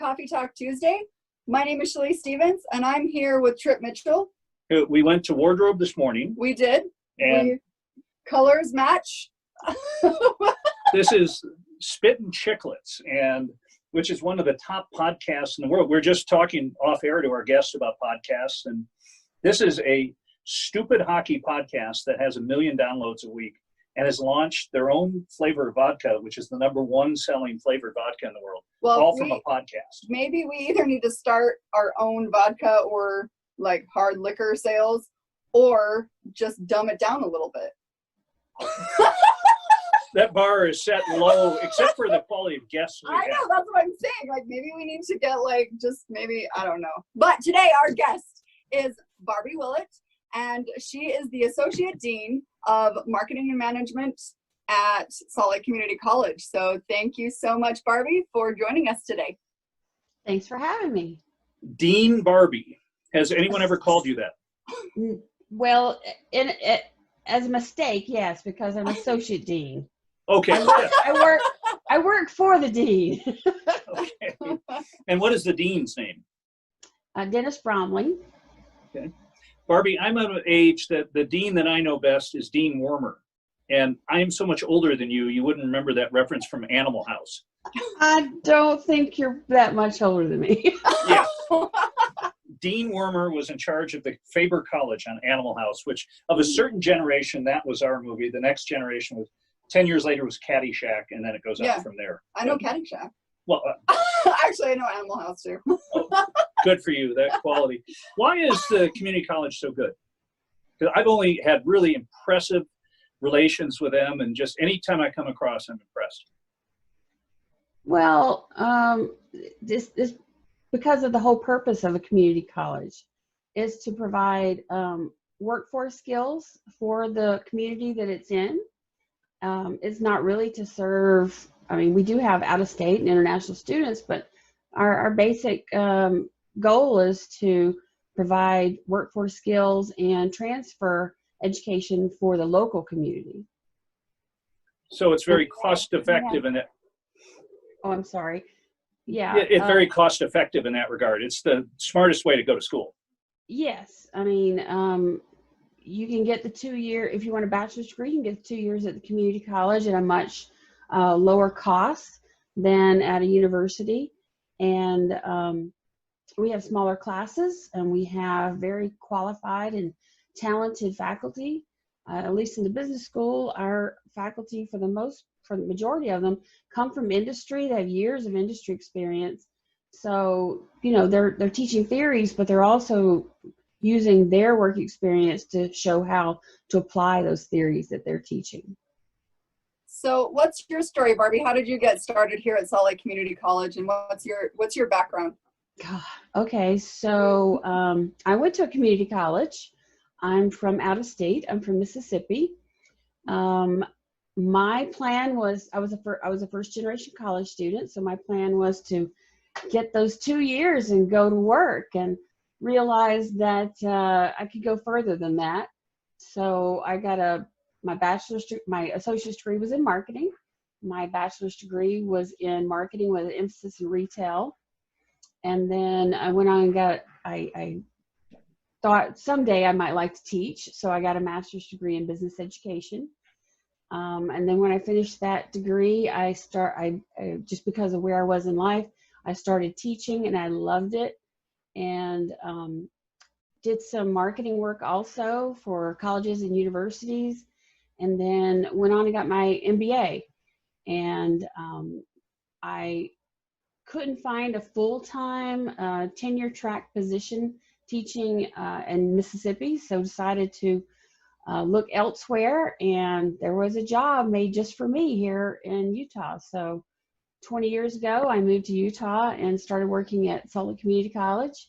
Coffee Talk Tuesday. My name is Shalise Stevens, and I'm here with Trip Mitchell. We went to wardrobe this morning. We did. And colors match. This is Spittin' Chicklets, and which is one of the top podcasts in the world. We're just talking off air to our guests about podcasts, and this is a stupid hockey podcast that has 1 million downloads a week and has launched their own flavor of vodka, which is the #1 selling flavored vodka in the world, all from a podcast. Maybe we either need to start our own vodka or like hard liquor sales, or just dumb it down a little bit. That bar is set low, except for the quality of guests we have. I know, that's what I'm saying. Like, maybe we need to get I don't know. But today our guest is Barbie Willett, and she is the Associate Dean of Marketing and Management at Salt Lake Community College. So thank you so much, Barbie, for joining us today. Thanks for having me. Dean Barbie. Has anyone ever called you that? Well, as a mistake, yes, because I'm associate dean. Okay. I work for the dean. Okay. And what is the dean's name? Dennis Bromley. Okay. Barbie, I'm of an age that the dean that I know best is Dean Wormer. And I am so much older than you, you wouldn't remember that reference from Animal House. I don't think you're that much older than me. Yeah. Dean Wormer was in charge of the Faber College on Animal House, which of a certain generation, that was our movie. The next generation was 10 years later was Caddyshack, and then it goes out from there. I know Caddyshack. Well, actually, I know Animal House too. Oh, good for you, that quality. Why is the community college so good? Because I've only had really impressive relations with them, and just anytime I come across, I'm impressed. Well, this because of the whole purpose of a community college is to provide workforce skills for the community that it's in. It's not really to serve, we do have out-of-state and international students, but our basic goal is to provide workforce skills and transfer education for the local community. So it's very cost-effective in it. Oh, I'm sorry. Yeah. It's very cost-effective in that regard. It's the smartest way to go to school. Yes. You can get the 2-year, if you want a bachelor's degree, you can get the 2 years at the community college at a much lower cost than at a university. And we have smaller classes, and we have very qualified and talented faculty. At least in the business school, our faculty, for the majority of them, come from industry. They have years of industry experience. So, they're teaching theories, but they're also using their work experience to show how to apply those theories that they're teaching. So what's your story, Barbie? How did you get started here at Salt Lake Community College, and what's your background? Okay, so I went to a community college. I'm from out of state. I'm from Mississippi. My plan was, I was a first generation college student, so my plan was to get those 2 years and go to work, and realized that I could go further than that. So I got my associate's degree was in marketing. My bachelor's degree was in marketing with an emphasis in retail. And then I went on and I thought someday I might like to teach. So I got a master's degree in business education. And then when I finished that degree, I just because of where I was in life, I started teaching, and I loved it. And did some marketing work also for colleges and universities, and then went on and got my MBA. And I couldn't find a full-time tenure track position teaching in Mississippi, so decided to look elsewhere, and there was a job made just for me here in Utah. So 20 years ago, I moved to Utah and started working at Salt Lake Community College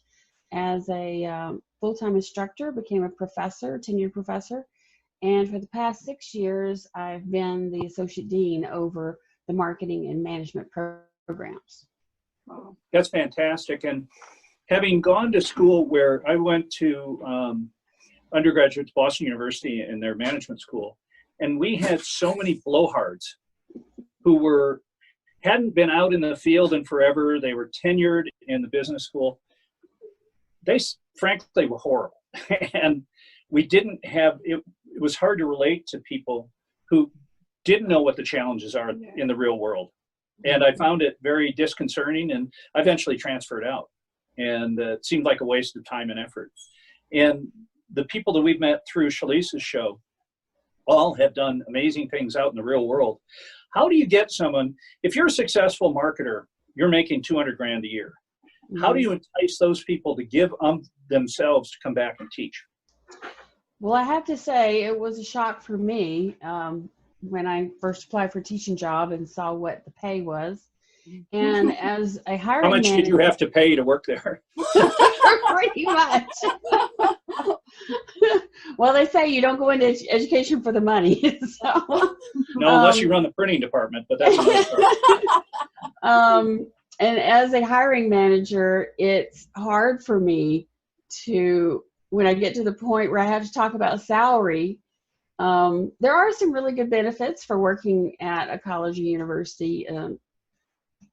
as a full-time instructor, became a professor, tenured professor. And for the past 6 years, I've been the associate dean over the marketing and management programs. Wow. That's fantastic. And having gone to school where I went to undergraduate at Boston University in their management school, and we had so many blowhards who hadn't been out in the field in forever. They were tenured in the business school. They frankly were horrible. And we didn't have, it was hard to relate to people who didn't know what the challenges are in the real world. And I found it very disconcerting, and I eventually transferred out. And it seemed like a waste of time and effort. And the people that we've met through Shalice's show all have done amazing things out in the real world. How do you get someone, if you're a successful marketer, you're making 200 grand a year. How do you entice those people to give themselves to come back and teach? Well, I have to say it was a shock for me when I first applied for a teaching job and saw what the pay was. And as a hiring manager, how much did you have to pay to work there? Pretty much. Well, they say you don't go into education for the money. So, no, unless you run the printing department, but that's another story. And as a hiring manager, it's hard for me to, when I get to the point where I have to talk about salary, there are some really good benefits for working at a college or university.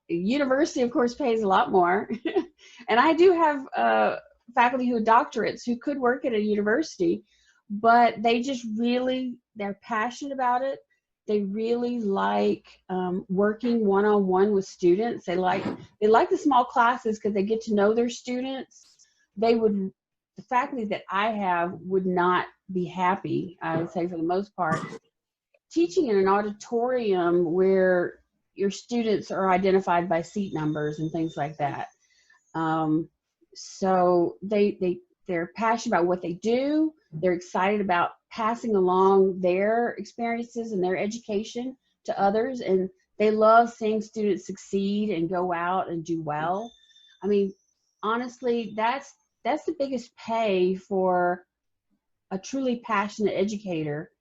University, of course, pays a lot more. And I do have faculty who have doctorates who could work at a university, but they just really, they're passionate about it. They really like working one-on-one with students. They like the small classes because they get to know their students. The faculty that I have would not be happy, I would say for the most part, teaching in an auditorium where your students are identified by seat numbers and things like that. So they're passionate about what they do. They're excited about passing along their experiences and their education to others. And they love seeing students succeed and go out and do well. I mean, honestly, that's the biggest pay for a truly passionate educator,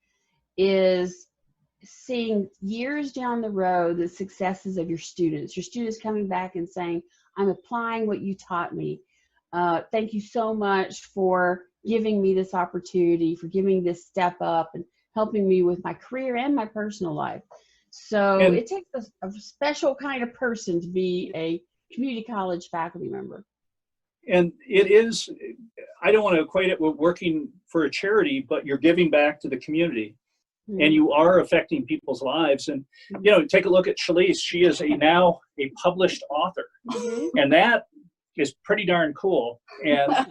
is seeing years down the road the successes of your students coming back and saying, I'm applying what you taught me. Thank you so much for giving me this opportunity, for giving this step up and helping me with my career and my personal life. So it takes a special kind of person to be a community college faculty member. And it is, I don't want to equate it with working for a charity, but you're giving back to the community. And you are affecting people's lives. And, you know, take a look at Shalise. She is now a published author. And that is pretty darn cool. And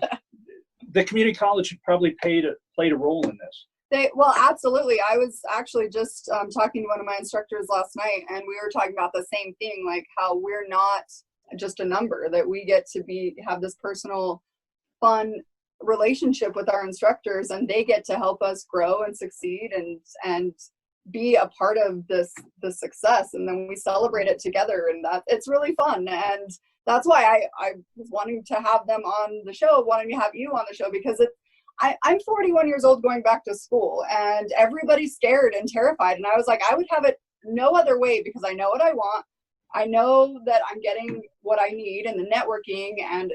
the community college probably played a role in this. Well, absolutely. I was actually just talking to one of my instructors last night, and we were talking about the same thing, like how we're not just a number, that we get to have this personal, fun relationship with our instructors, and they get to help us grow and succeed and be a part of the success, and then we celebrate it together, and that it's really fun. And that's why I was wanting to have them on the show, wanting to have you on the show, because I'm 41 years old going back to school, and everybody's scared and terrified, and I was like, I would have it no other way, because I know what I want. I know that I'm getting what I need, and the networking and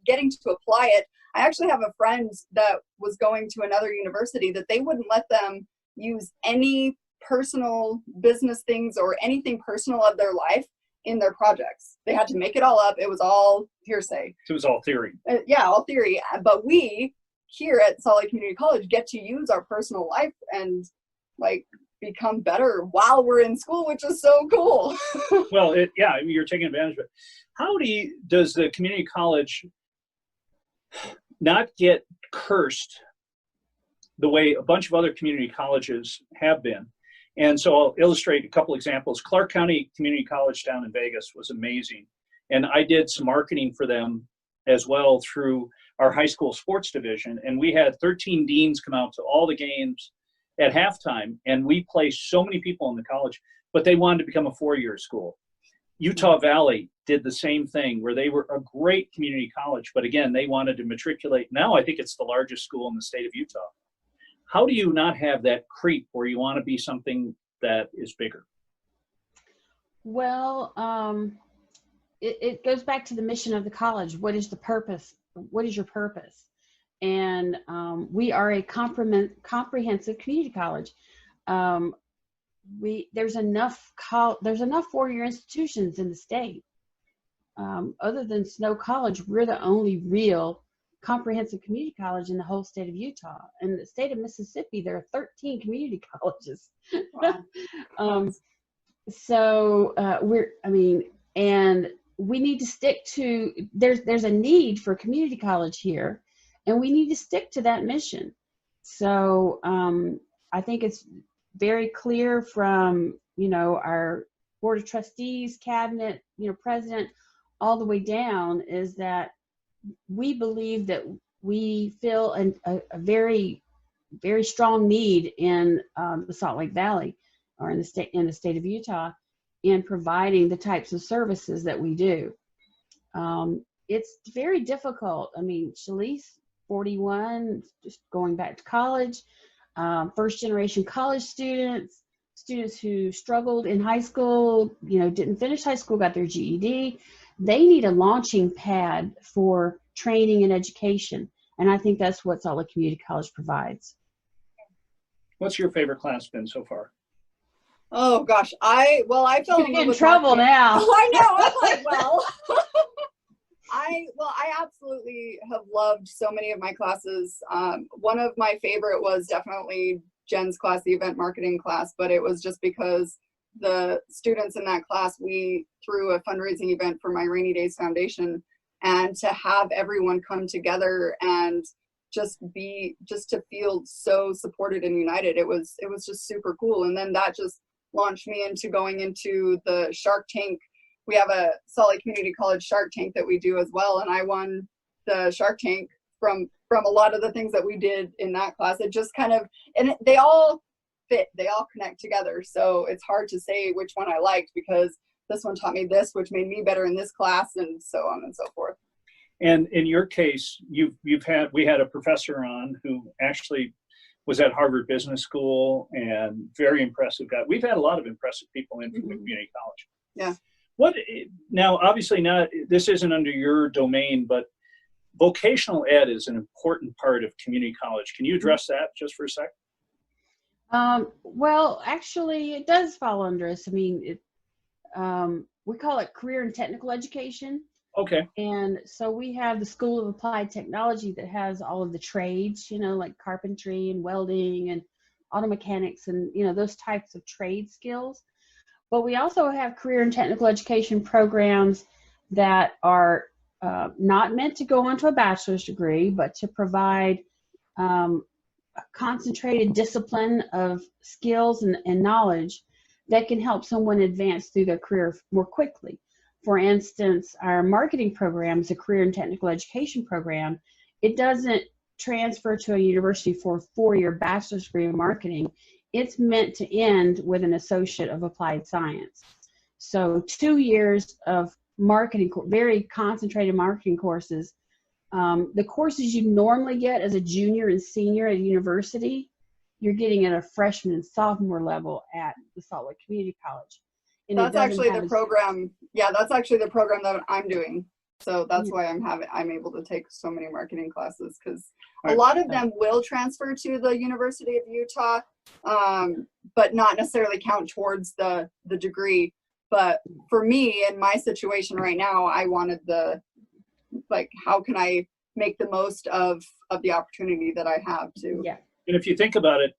getting to apply it. I actually have a friend that was going to another university that they wouldn't let them use any personal business things or anything personal of their life in their projects. They had to make it all up. It was all hearsay. It was all theory. Yeah, all theory. But we here at Salt Lake Community College get to use our personal life and like become better while we're in school, which is so cool. Well, yeah, you're taking advantage of it. How does the community college not get cursed the way a bunch of other community colleges have been? And so I'll illustrate a couple examples. Clark County Community College down in Vegas was amazing. And I did some marketing for them as well through our high school sports division. And we had 13 deans come out to all the games at halftime. And we placed so many people in the college, but they wanted to become a four-year school. Utah Valley did the same thing, where they were a great community college, but again, they wanted to matriculate. Now I think it's the largest school in the state of Utah. How do you not have that creep where you want to be something that is bigger? Well, it goes back to the mission of the college. What is the purpose? What is your purpose? And we are a comprehensive community college. there's enough 4-year institutions in the state. Other than Snow College, we're the only real comprehensive community college in the whole state of Utah. In the state of Mississippi, there are 13 community colleges. Wow. And we need to stick to, there's a need for community college here, and we need to stick to that mission. So I think it's very clear from, our board of trustees, cabinet, president, all the way down, is that we believe that we feel a very, very strong need in the Salt Lake Valley, or in the state of Utah, in providing the types of services that we do. It's very difficult. I mean, Shalise, 41, just going back to college, first generation college students who struggled in high school, didn't finish high school, got their GED. They need a launching pad for training and education. And I think that's what Salt Lake Community College provides. What's your favorite class been so far? Oh gosh, I fell in trouble now. I know. I'm like, well, I absolutely have loved so many of my classes. One of my favorite was definitely Jen's class, the event marketing class, but it was just because the students in that class, we threw a fundraising event for My Rainy Days Foundation, and to have everyone come together and just to feel so supported and united, it was just super cool. And then that just launched me into going into the Shark Tank. We have a Salt Lake Community College Shark Tank that we do as well, and I won the Shark Tank from a lot of the things that we did in that class. It just kind of, they all fit, they all connect together. So it's hard to say which one I liked, because this one taught me this, which made me better in this class, and so on and so forth. And in your case, we had a professor on who actually was at Harvard Business School, and very impressive guy. We've had a lot of impressive people in from the community college. Yeah. Now, obviously this isn't under your domain, but vocational ed is an important part of community college. Can you address that just for a sec? Well, actually, it does fall under us. I mean, we call it career and technical education. Okay. And so we have the School of Applied Technology that has all of the trades, like carpentry and welding and auto mechanics and, those types of trade skills. But we also have career and technical education programs that are not meant to go on to a bachelor's degree, but to provide a concentrated discipline of skills and knowledge that can help someone advance through their career more quickly. For instance, our marketing program is a career and technical education program. It doesn't transfer to a university for a 4-year bachelor's degree in marketing. It's meant to end with an associate of applied science. So 2 years of marketing, very concentrated marketing courses. The courses you normally get as a junior and senior at a university, you're getting at a freshman and sophomore level at the Salt Lake Community College. And that's actually the program. Yeah, that's actually the program that I'm doing. So that's why I'm able to take so many marketing classes, because a lot of them will transfer to the University of Utah, but not necessarily count towards the degree. But for me, in my situation right now, I wanted how can I make the most of the opportunity that I have to. Yeah. And if you think about it,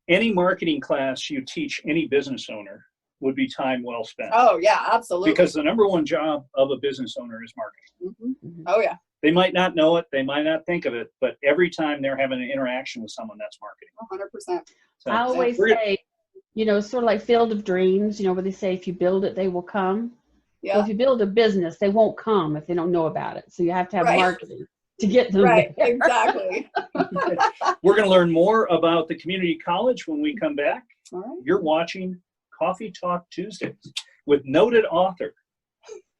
any marketing class you teach any business owner would be time well spent. Oh yeah, absolutely. Because the number one job of a business owner is marketing. Mm-hmm. Oh yeah. They might not know it, they might not think of it, but every time they're having an interaction with someone, that's marketing. 100%. So, I always say, sort of like Field of Dreams, where they say if you build it, they will come. Yeah. Well, if you build a business, they won't come if they don't know about it. So you have to have marketing to get them right, there. Exactly. We're going to learn more about the community college when we come back. All right. You're watching Coffee Talk Tuesdays with noted author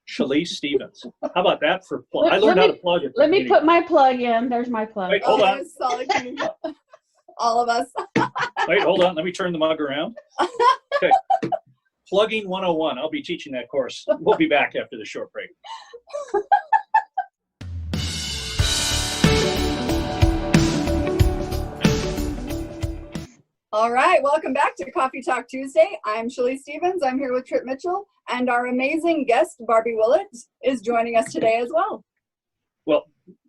Shalise Stevens. How about that for plug? I learned how to plug it. Let me put my plug in. There's my plug. Wait, hold on. All of us. Wait, hold on. Let me turn the mug around. Okay. Plugging 101. I'll be teaching that course. We'll be back after the short break. All right, welcome back to Coffee Talk Tuesday. I'm Shelly Stevens. I'm here with Trip Mitchell, and our amazing guest, Barbie Willett, is joining us today as well. Well,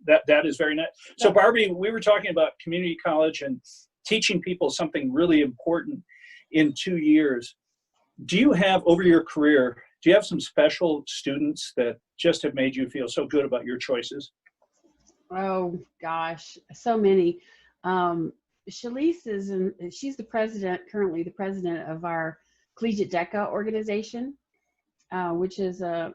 that is very nice. So Barbie, we were talking about community college and teaching people something really important in 2 years. Do you have, over your career, do you have some special students that just have made you feel so good about your choices? Oh gosh, so many. Shalise she's the president, currently the president of our Collegiate DECA organization, which is our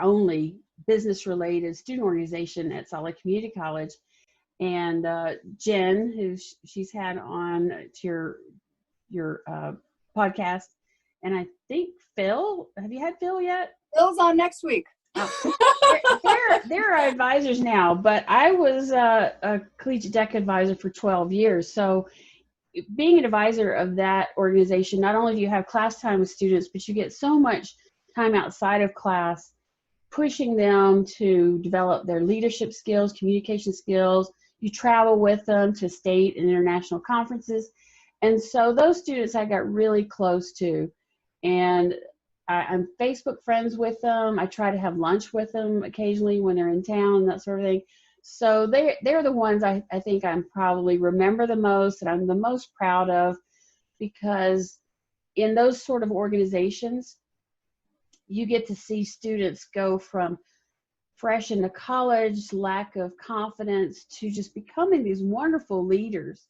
only business-related student organization at Solid Community College. And Jen, who she's had on to your podcast, and I think Phil. Have you had Phil yet? Phil's on next week. They're our advisors now, but I was a Collegiate DECA advisor for 12 years. So being an advisor of that organization, not only do you have class time with students, but you get so much time outside of class pushing them to develop their leadership skills, communication skills. You travel with them to state and international conferences. And so those students I got really close to. And I'm Facebook friends with them. I try to have lunch with them occasionally when they're in town, that sort of thing. So they're the ones I think I'm probably remember the most and I'm the most proud of, because in those sort of organizations, you get to see students go from fresh into college, lack of confidence, to just becoming these wonderful leaders.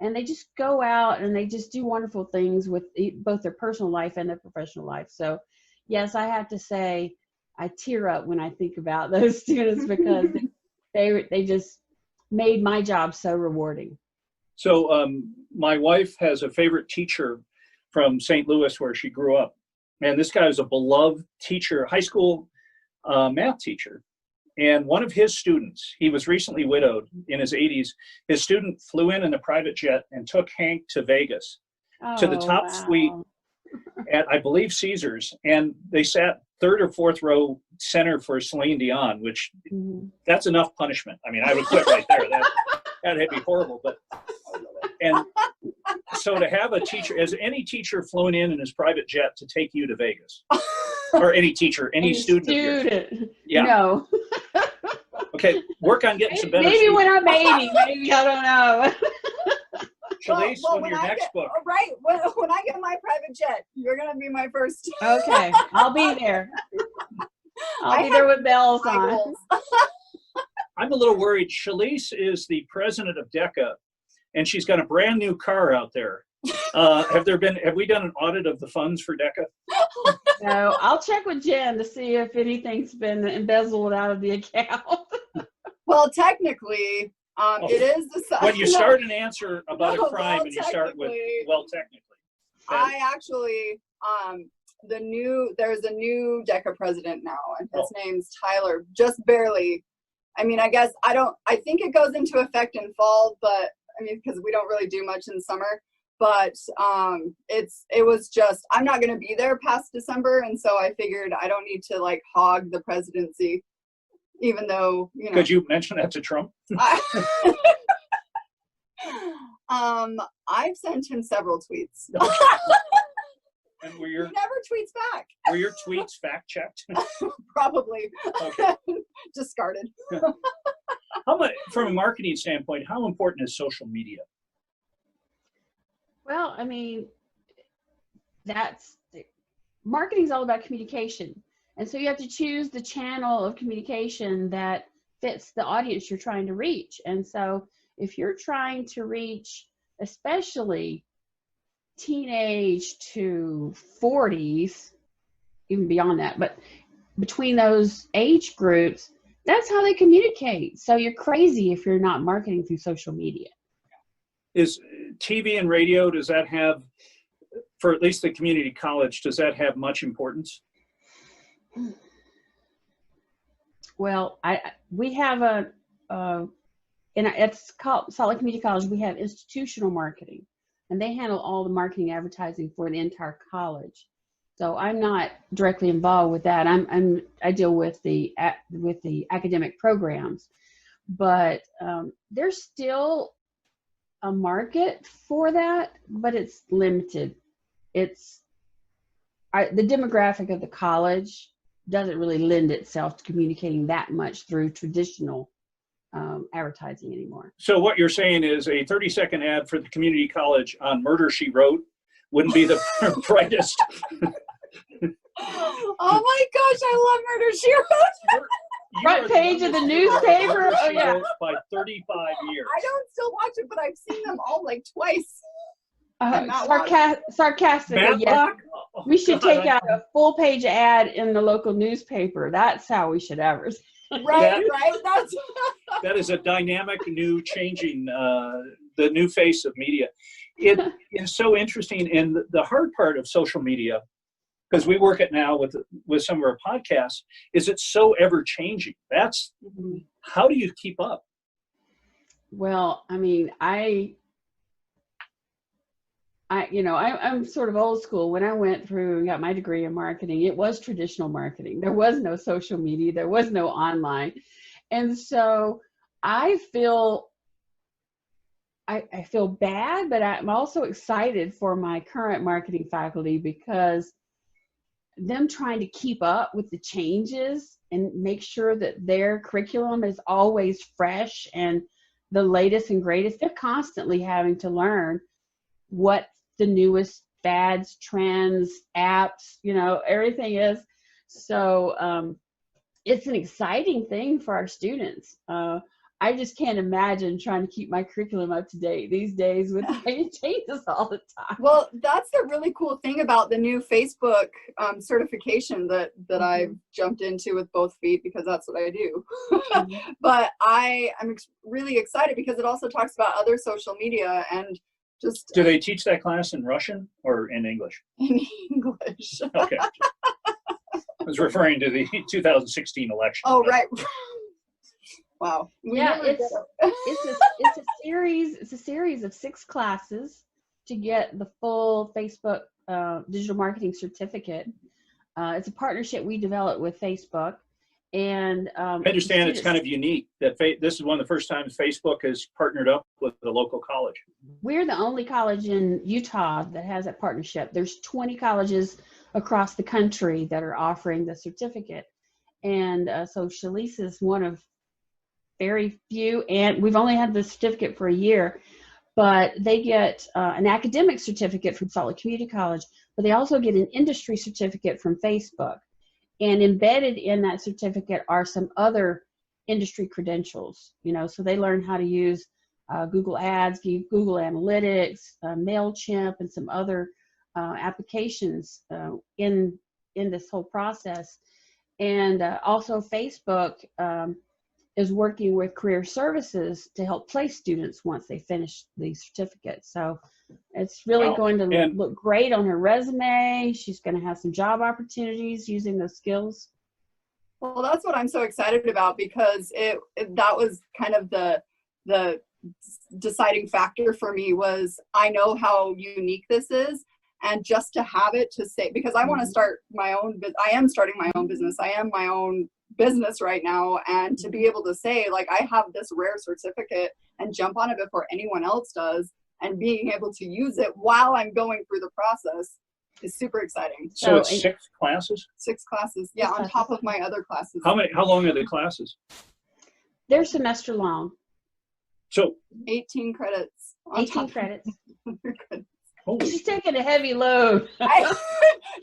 And they just go out and they just do wonderful things with both their personal life and their professional life. So yes, I have to say I tear up when I think about those students because they just made my job so rewarding. So my wife has a favorite teacher from St. Louis where she grew up. And this guy was a beloved teacher, high school math teacher. And one of his students, he was recently widowed in his 80s. His student flew in a private jet and took Hank to Vegas, to the top suite at, I believe, Caesars. And they sat third or fourth row center for Celine Dion, which that's enough punishment. I mean, I would quit right there. That'd be horrible. And so to have a teacher, as any teacher flown in his private jet to take you to Vegas, or any teacher, any student. Of yours. Yeah. No. Okay, work on getting some better. Maybe when I'm 80, maybe, I don't know. Shalise, when your next book. Right, when I get my private jet, you're going to be my first. Okay, I'll be there. I'll be there with bells on. I'm a little worried. Shalise is the president of DECA, and she's got a brand new car out there. Have we done an audit of the funds for DECA? No, I'll check with Jen to see if anything's been embezzled out of the account. Well, technically, it is the when you start an answer about a crime and you start with, well, technically. I actually, there's a new DECA president now, and his name's Tyler, just barely. I mean, I think it goes into effect in fall, but I mean, because we don't really do much in summer. But it was just, I'm not going to be there past December, and so I figured I don't need to like hog the presidency, even though, you know. Could you mention that to Trump? I've sent him several tweets. And he never tweets back. Were your tweets fact checked? Probably. Okay. Discarded. How much, from a marketing standpoint, how important is social media? Well, I mean, marketing is all about communication. And so you have to choose the channel of communication that fits the audience you're trying to reach. And so if you're trying to reach, especially teenage to 40s, even beyond that, but between those age groups, that's how they communicate. So you're crazy if you're not marketing through social media. Is TV and radio, does that have, for at least the community college, does that have much importance? Well, we have it's called Solid Community College. We have institutional marketing, and they handle all the marketing advertising for the entire college. So I'm not directly involved with that. I deal with the academic programs, but there's still a market for that, but it's limited. It's the demographic of the college doesn't really lend itself to communicating that much through traditional advertising anymore. So what you're saying is a 30-second ad for the community college on Murder, She Wrote wouldn't be the brightest. Oh my gosh, I love Murder, She Wrote. Front page of the newspaper. Oh yeah. By 35 years. I don't still watch it, but I've seen them all like twice. Sarcastically, yes. We should take out a full page ad in the local newspaper. That's how we should advertise. Right. That's that is a dynamic, new, changing, the new face of media. It is so interesting, and the hard part of social media, because we work it now with some of our podcasts, is it's so ever changing. That's how do you keep up? Well, I mean, I'm sort of old school. When I went through and got my degree in marketing, it was traditional marketing. There was no social media. There was no online. And so I feel bad, but I'm also excited for my current marketing faculty, because them trying to keep up with the changes and make sure that their curriculum is always fresh and the latest and greatest, they're constantly having to learn what the newest fads, trends, apps, everything is. So it's an exciting thing for our students. I just can't imagine trying to keep my curriculum up to date these days with the way it changes all the time. Well, that's the really cool thing about the new Facebook certification that I've jumped into with both feet, because that's what I do. But I'm really excited because it also talks about other social media and just. Do they teach that class in Russian or in English? In English. Okay. I was referring to the 2016 election. Oh, right. Wow. Yeah, it's a series of 6 classes to get the full Facebook digital marketing certificate. It's a partnership we developed with Facebook, and I understand it's kind of unique that this is one of the first times Facebook has partnered up with the local college. We're the only college in Utah that has that partnership. There's 20 colleges across the country that are offering the certificate, and so Shalise is one of very few, and we've only had the certificate for a year, but they get an academic certificate from Salt Lake Community College, but they also get an industry certificate from Facebook. And embedded in that certificate are some other industry credentials, so they learn how to use Google Ads, Google Analytics, MailChimp, and some other applications in this whole process. And also Facebook is working with career services to help place students once they finish the certificate. So it's really going to look great on her resume. She's going to have some job opportunities using those skills. Well, that's what I'm so excited about, because that was kind of the deciding factor for me. Was I know how unique this is, and just to have it to say, because I want to start my own, I am starting my own business. I am my own business right now, and to be able to say, like, I have this rare certificate and jump on it before anyone else does, and being able to use it while I'm going through the process is super exciting. So it's 6 classes? 6 classes, yeah, on top of my other classes. How long are the classes? They're semester long. So 18 credits. 18 credits. Holy. She's taking a heavy load.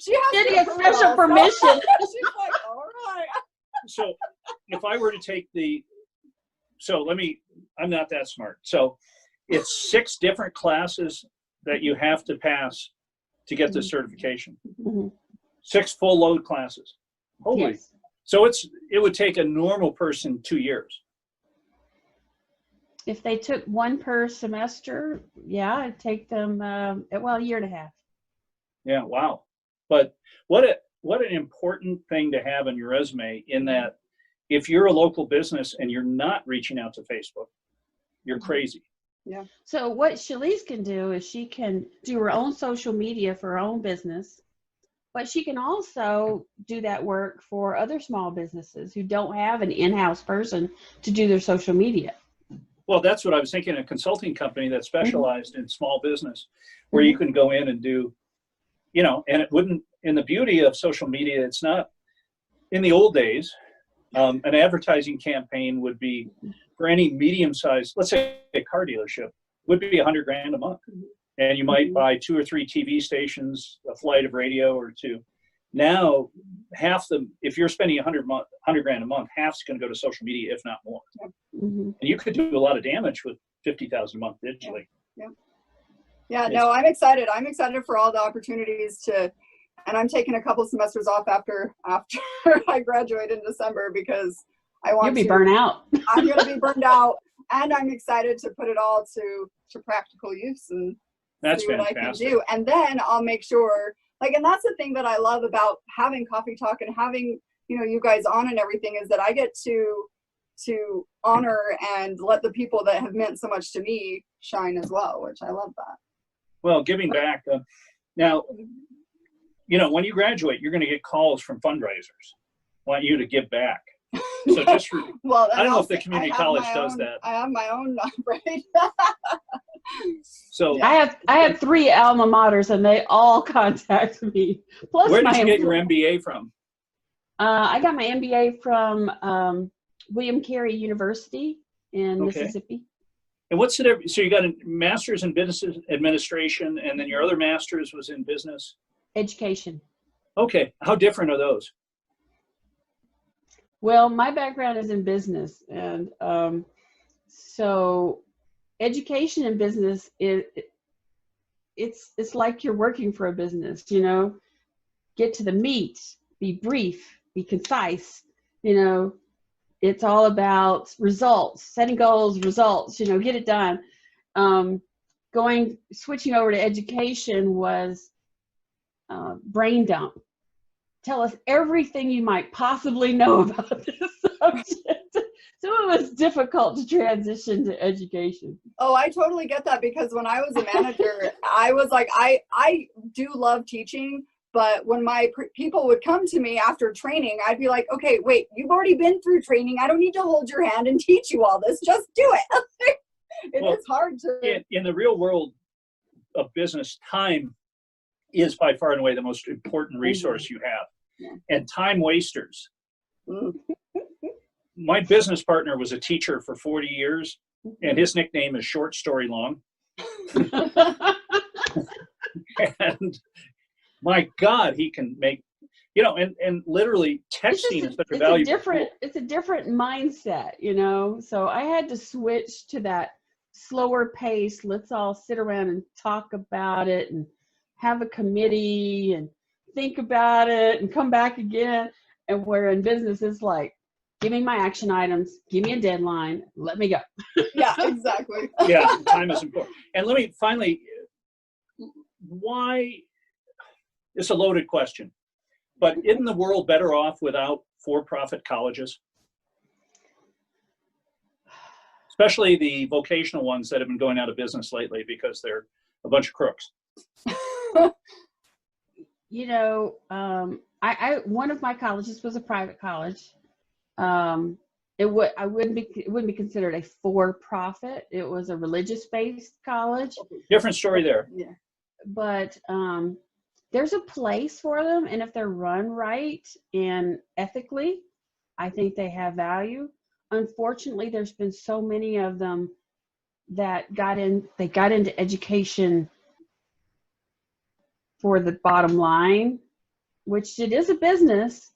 She has getting a special permission. She's like, all right. So if I were to take I'm not that smart. So it's 6 different classes that you have to pass to get the certification. 6 full load classes. Holy. Yes. So it would take a normal person 2 years. If they took 1 per semester, yeah, it'd take them, a year and a half. Yeah, wow. But what an important thing to have on your resume, in that if you're a local business and you're not reaching out to Facebook, you're crazy. Yeah. So what Shalise can do is she can do her own social media for her own business, but she can also do that work for other small businesses who don't have an in-house person to do their social media. Well, that's what I was thinking, a consulting company that specialized in small business, where you can go in and do, you know, and it wouldn't, and the beauty of social media, it's not, in the old days, an advertising campaign would be, for any medium-sized, let's say a car dealership, would be $100,000 a month. And you might buy 2 or 3 TV stations, a flight of radio or 2. Now, half the, if you're spending $100,000 a month, half's going to go to social media, if not more. And you could do a lot of damage with $50,000 a month digitally. Yeah, no, I'm excited. I'm excited for all the opportunities to, and I'm taking a couple semesters off after I graduate in December, because I want You'll be burnt out. I'm going to be burned out, and I'm excited to put it all to practical use and That's see what I fantastic. can do. And then I'll make sure, like, and that's the thing that I love about having Coffee Talk and having, you know, you guys on and everything, is that I get to honor and let the people that have meant so much to me shine as well, which I love that. Well, giving back. Now, you know, when you graduate, you're going to get calls from fundraisers, want you to give back. So just for, well, I don't know if the community college does that. I have my own, right? So I have 3 alma maters, and they all contact me. Plus, where did you get your MBA from? I got my MBA from William Carey University in Mississippi. And what's it? So you got a master's in business administration, and then your other master's was in business Education. Okay, how different are those? Well, my background is in business, and so education and business it's like you're working for a business, you know. Get to the meat, be brief, be concise, you know. It's all about results, setting goals, results, you know, get it done. Switching over to education was brain dump. Tell us everything you might possibly know about this subject. So it was difficult to transition to education. Oh, I totally get that, because when I was a manager, I was like, I do love teaching, but when my people would come to me after training, I'd be like, okay, wait, you've already been through training. I don't need to hold your hand and teach you all this. Just do it. It's hard to. In the real world of business, time is by far and away the most important resource you have. Yeah. And time wasters. My business partner was a teacher for 40 years, and his nickname is Short Story Long. And my God, he can make, you know, and literally texting is such a valuable tool. It's a different mindset, you know. So I had to switch to that slower pace. Let's all sit around and talk about it and have a committee and think about it and come back again. And where in business it's like, give me my action items, give me a deadline, let me go. Yeah, exactly. Yeah, time is important. And let me finally, why, it's a loaded question, but isn't the world better off without for-profit colleges? Especially the vocational ones that have been going out of business lately because they're a bunch of crooks. You know, one of my colleges was a private college. It wouldn't be considered a for-profit. It was a religious-based college. Different story there. Yeah. But there's a place for them, and if they're run right and ethically, I think they have value. Unfortunately, there's been so many of them that got into education for the bottom line, which it is a business,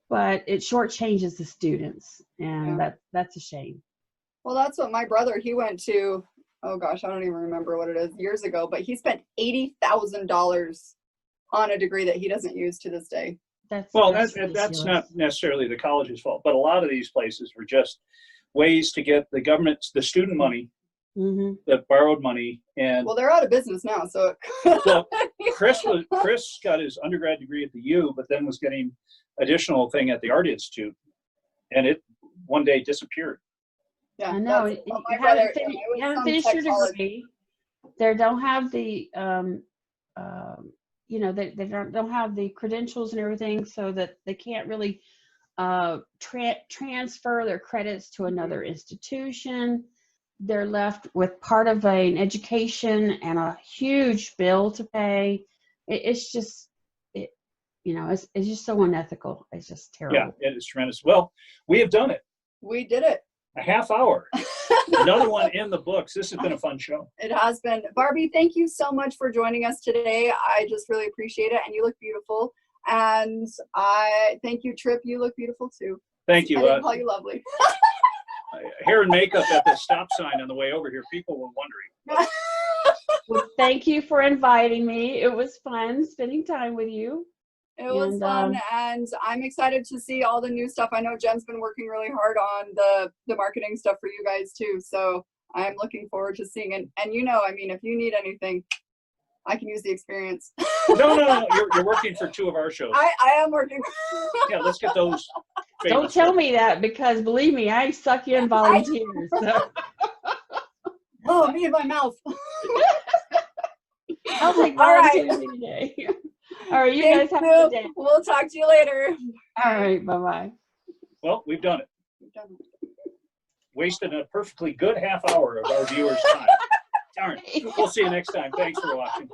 but it shortchanges the students, and that's a shame. Well, that's what my brother, he went to, oh gosh, I don't even remember what it is, years ago, but he spent $80,000 on a degree that he doesn't use to this day. That's not necessarily the college's fault, but a lot of these places were just ways to get the government, the student money, that borrowed money. And well, they're out of business now, so. Well, Chris got his undergrad degree at the U, but then was getting additional thing at the Art Institute, and it one day disappeared. Yeah, I know. You haven't finished your degree. They don't have the, you know, they don't have the credentials and everything, so that they can't really transfer their credits to another institution. They're left with part of an education and a huge bill to pay. It's just, it's just so unethical. It's just terrible. Yeah, it is tremendous. Well, we have done it. We did it. A half hour. Another one in the books. This has been a fun show. It has been. Barbie, thank you so much for joining us today. I just really appreciate it. And you look beautiful. And I thank you, Trip. You look beautiful too. Thank you. I didn't call you lovely. Hair and makeup at the stop sign on the way over here. People were wondering. Well, thank you for inviting me. It was fun spending time with you. It was fun, and I'm excited to see all the new stuff. I know Jen's been working really hard on the marketing stuff for you guys too, so I'm looking forward to seeing it. And I mean, if you need anything, I can use the experience. No. You're working for 2 of our shows. I am working. Yeah, let's get those. Don't tell me that, because believe me, I suck in volunteers. So. Oh, me and my mouth. I'll take volunteers any day. All right, you guys have a good day. We'll talk to you later. All right, bye-bye. Well, we've done it. We've done it. Wasted a perfectly good half hour of our viewers' time. Darn. We'll see you next time. Thanks for watching.